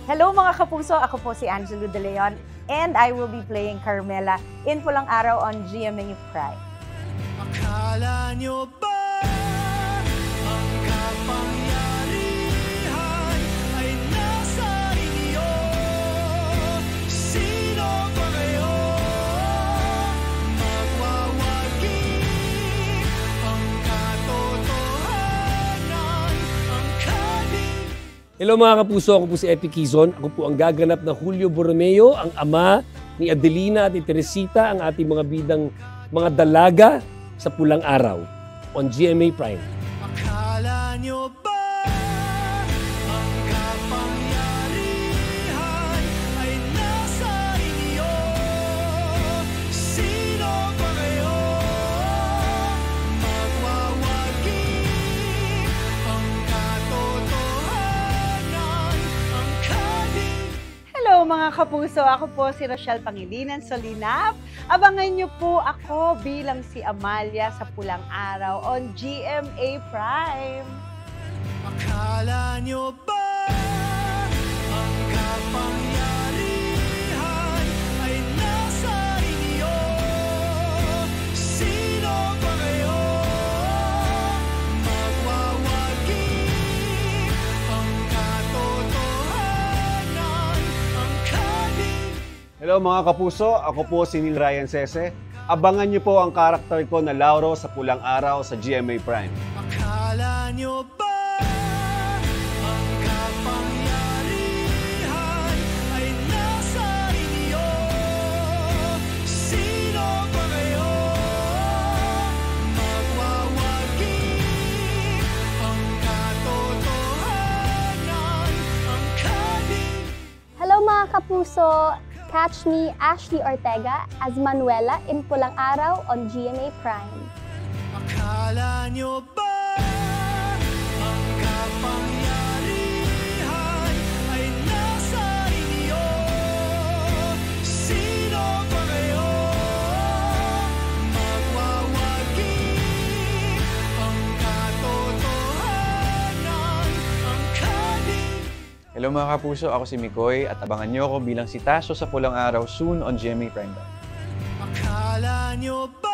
Hello mga kapuso, ako po si Angelo De Leon and I will be playing Carmela in Pulang Araw on GMA Prime. Akala nyo ba ang kapangyarihan ay nasa inyo? Sino ba kayo? Magwawagi ang katotohanan, ang kanin. Hello mga kapuso, ako po si Epi Quizon. Ako po ang gaganap na Julio Borromeo, ang ama ni Adelina at ni Teresita, ang ating mga bidang mga dalaga sa Pulang Araw on GMA Prime. Akala nyo ba ang kapangyarihan ay nasa inyo? Sino ba kayo? Magwawagi ang katotohanan, ang kanin. Hello mga kapuso, ako po si Rochelle Pangilinan Solinap. Abangan niyo po ako bilang si Amalia sa Pulang Araw on GMA Prime. Akala nyo ba ang kapangyarihan ay nasa inyo? Sino ba kayo? Magwawagi ang katotohanan, ang kanin. Hello mga kapuso, ako po si Neil Ryan Sese. Abangan niyo po ang karakter ko na Lauro sa Pulang Araw sa GMA Prime. Akala nyo ba ang kapangyarihan ay nasa inyo? Sino ba kayo? Magwawagi ang katotohanan, ang kanin. Hello mga kapuso! Catch me, Ashley Ortega, as Manuela in Pulang Araw on GMA Prime. Akala nyo ba ang kapangyarihan ay nasa inyo? Sino ba kayo? Magwawagi ang katotohanan, ang kanin. Hello mga kapuso, ako si Mikoy at abangan niyo ako bilang si Tasyo sa Pulang Araw soon on GMA Prime. Akala nyo ba